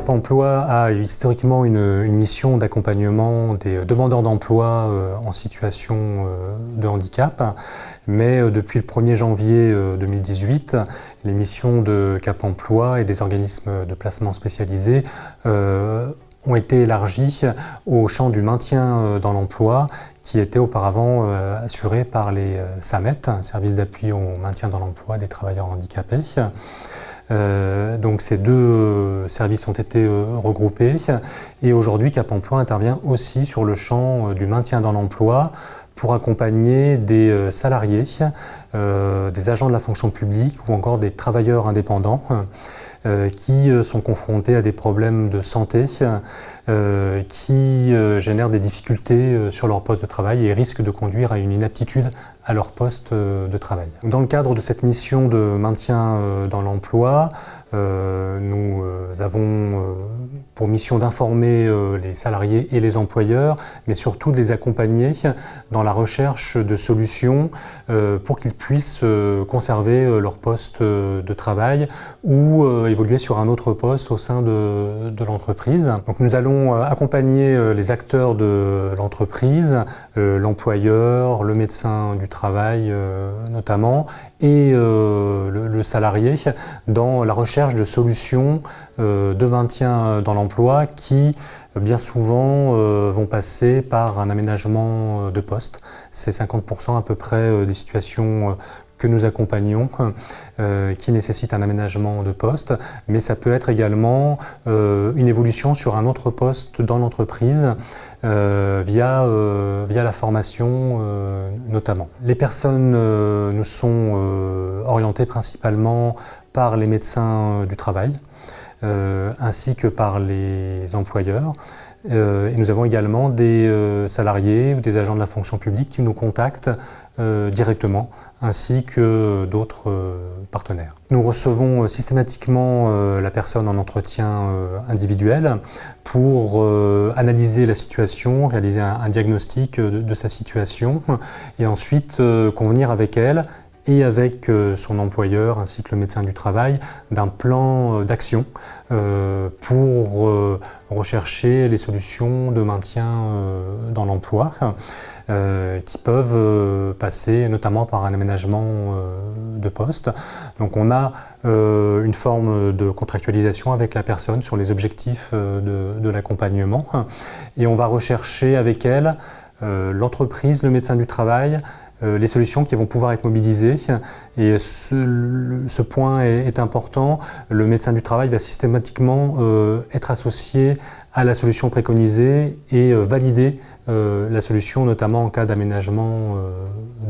Cap Emploi a historiquement une mission d'accompagnement des demandeurs d'emploi en situation de handicap, mais depuis le 1er janvier 2018, les missions de Cap Emploi et des organismes de placement spécialisés ont été élargies au champ du maintien dans l'emploi, qui était auparavant assuré par les SAMET, Services d'appui au maintien dans l'emploi des travailleurs handicapés. Donc ces deux services ont été regroupés et aujourd'hui Cap Emploi intervient aussi sur le champ du maintien dans l'emploi pour accompagner des salariés, des agents de la fonction publique ou encore des travailleurs indépendants qui sont confrontés à des problèmes de santé, qui génèrent des difficultés sur leur poste de travail et risquent de conduire à une inaptitude à leur poste de travail. Dans le cadre de cette mission de maintien dans l'emploi, nous avons pour mission d'informer les salariés et les employeurs, mais surtout de les accompagner dans la recherche de solutions pour qu'ils puissent conserver leur poste de travail ou évoluer sur un autre poste au sein de l'entreprise. Donc nous allons accompagner les acteurs de l'entreprise, l'employeur, le médecin du travail notamment, et le salarié dans la recherche de solutions de maintien dans l'emploi qui bien souvent vont passer par un aménagement de poste. C'est 50% à peu près des situations que nous accompagnons, qui nécessitent un aménagement de poste, mais ça peut être également une évolution sur un autre poste dans l'entreprise via la formation notamment. Les personnes nous sont orientées principalement par les médecins du travail, ainsi que par les employeurs. Et nous avons également des salariés ou des agents de la fonction publique qui nous contactent directement, ainsi que d'autres partenaires. Nous recevons systématiquement la personne en entretien individuel pour analyser la situation, réaliser un diagnostic de sa situation et ensuite convenir avec elle et avec son employeur ainsi que le médecin du travail d'un plan d'action pour rechercher les solutions de maintien dans l'emploi qui peuvent passer notamment par un aménagement de poste. Donc on a une forme de contractualisation avec la personne sur les objectifs de l'accompagnement et on va rechercher avec elle l'entreprise, le médecin du travail, les solutions qui vont pouvoir être mobilisées. Et ce point est important. Le médecin du travail va systématiquement être associé à la solution préconisée et valider la solution, notamment en cas d'aménagement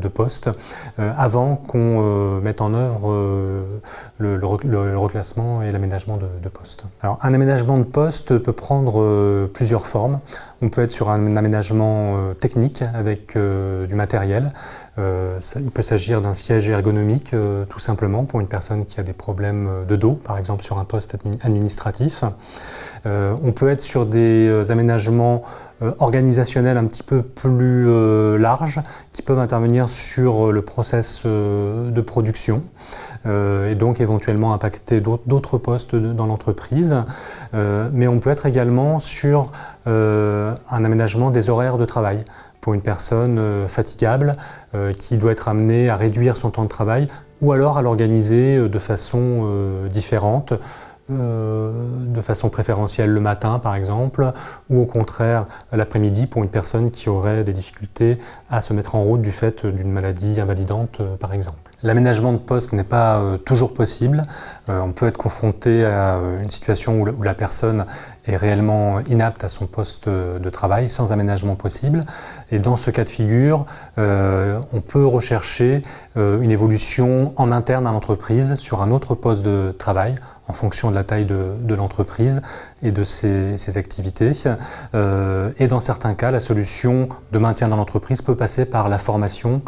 de poste, avant qu'on mette en œuvre le reclassement et l'aménagement de poste. Alors, un aménagement de poste peut prendre plusieurs formes. On peut être sur un aménagement technique avec du matériel. Il peut s'agir d'un siège ergonomique, tout simplement, pour une personne qui a des problèmes de dos, par exemple sur un poste administratif. On peut être sur des aménagements organisationnels un petit peu plus larges, qui peuvent intervenir sur le process de production et donc éventuellement impacter d'autres postes dans l'entreprise. Mais on peut être également sur un aménagement des horaires de travail pour une personne fatigable qui doit être amenée à réduire son temps de travail ou alors à l'organiser de façon différente, de façon préférentielle le matin par exemple, ou au contraire l'après-midi pour une personne qui aurait des difficultés à se mettre en route du fait d'une maladie invalidante par exemple. L'aménagement de poste n'est pas toujours possible. On peut être confronté à une situation où la personne est réellement inapte à son poste de travail sans aménagement possible. Et dans ce cas de figure, on peut rechercher une évolution en interne à l'entreprise sur un autre poste de travail en fonction de la taille de l'entreprise et de ses activités. Et dans certains cas, la solution de maintien dans l'entreprise peut passer par la formation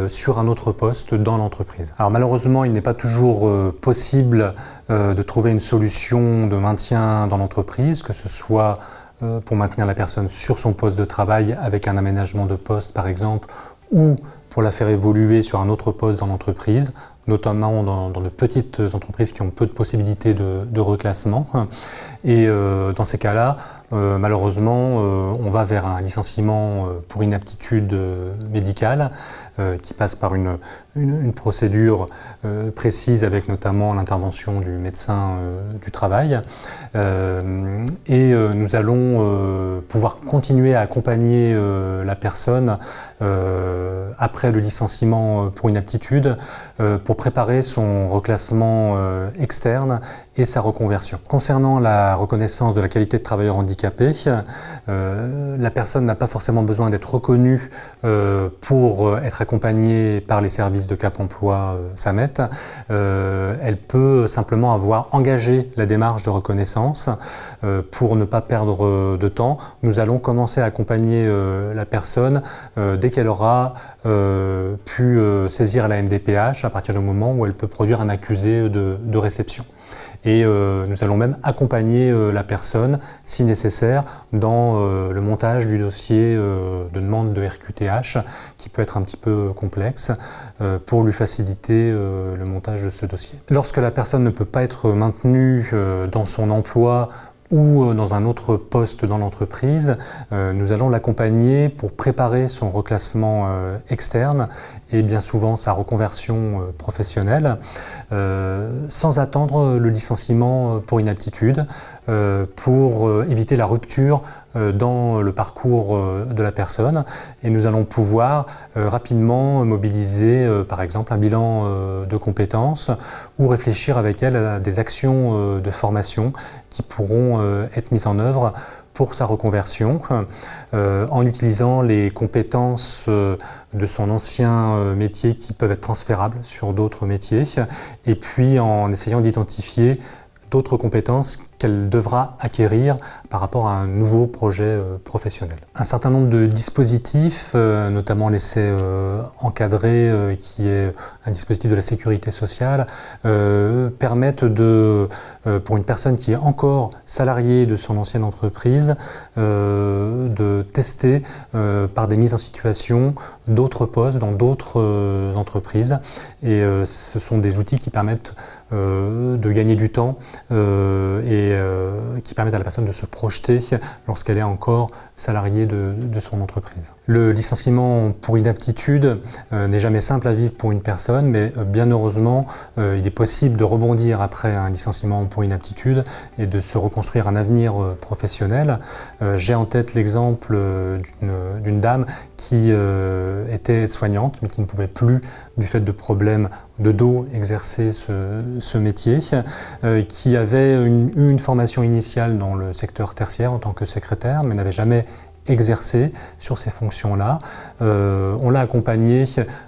sur un autre poste dans l'entreprise. Alors malheureusement, il n'est pas toujours possible de trouver une solution de maintien dans l'entreprise, que ce soit pour maintenir la personne sur son poste de travail avec un aménagement de poste par exemple, ou pour la faire évoluer sur un autre poste dans l'entreprise. notamment dans de petites entreprises qui ont peu de possibilités de reclassement. Et dans ces cas-là, malheureusement, on va vers un licenciement pour inaptitude médicale qui passe par une procédure précise avec notamment l'intervention du médecin du travail. Et nous allons pouvoir continuer à accompagner la personne après le licenciement pour inaptitude pour préparer son reclassement externe et sa reconversion. Concernant la reconnaissance de la qualité de travailleur handicapé, la personne n'a pas forcément besoin d'être reconnue pour être accompagnée par les services de Cap Emploi Samet. Elle peut simplement avoir engagé la démarche de reconnaissance. Pour ne pas perdre de temps, nous allons commencer à accompagner la personne dès qu'elle aura pu saisir la MDPH à partir du moment où elle peut produire un accusé de réception. Et nous allons même accompagner la personne, si nécessaire, dans le montage du dossier de demande de RQTH, qui peut être un petit peu complexe, pour lui faciliter le montage de ce dossier. Lorsque la personne ne peut pas être maintenue dans son emploi ou dans un autre poste dans l'entreprise, nous allons l'accompagner pour préparer son reclassement externe et bien souvent sa reconversion professionnelle, sans attendre le licenciement pour inaptitude, pour éviter la rupture dans le parcours de la personne. Et nous allons pouvoir rapidement mobiliser par exemple un bilan de compétences ou réfléchir avec elle à des actions de formation qui pourront être mises en œuvre pour sa reconversion, en utilisant les compétences de son ancien métier qui peuvent être transférables sur d'autres métiers, et puis en essayant d'identifier d'autres compétences qu'elle devra acquérir par rapport à un nouveau projet professionnel. Un certain nombre de dispositifs, notamment l'essai encadré, qui est un dispositif de la sécurité sociale, permettent pour une personne qui est encore salariée de son ancienne entreprise, de tester par des mises en situation d'autres postes dans d'autres entreprises. Et ce sont des outils qui permettent de gagner du temps et qui permettent à la personne de se projeter lorsqu'elle est encore salariée de son entreprise. Le licenciement pour inaptitude n'est jamais simple à vivre pour une personne, mais bien heureusement, il est possible de rebondir après un licenciement pour inaptitude et de se reconstruire un avenir professionnel. J'ai en tête l'exemple d'une dame qui était aide-soignante, mais qui ne pouvait plus, du fait de problèmes de dos, exercer ce métier, qui avait eu une formation initiale dans le secteur tertiaire en tant que secrétaire, mais n'avait jamais exercé sur ces fonctions-là. On l'a accompagnée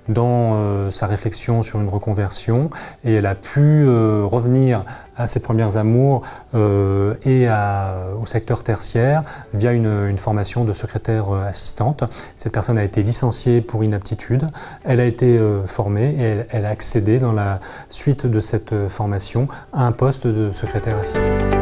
dans sa réflexion sur une reconversion et elle a pu revenir à ses premières amours et au secteur tertiaire via une formation de secrétaire assistante. Cette personne a été licenciée pour inaptitude. Elle a été formée et elle a accédé dans la suite de cette formation à un poste de secrétaire assistante.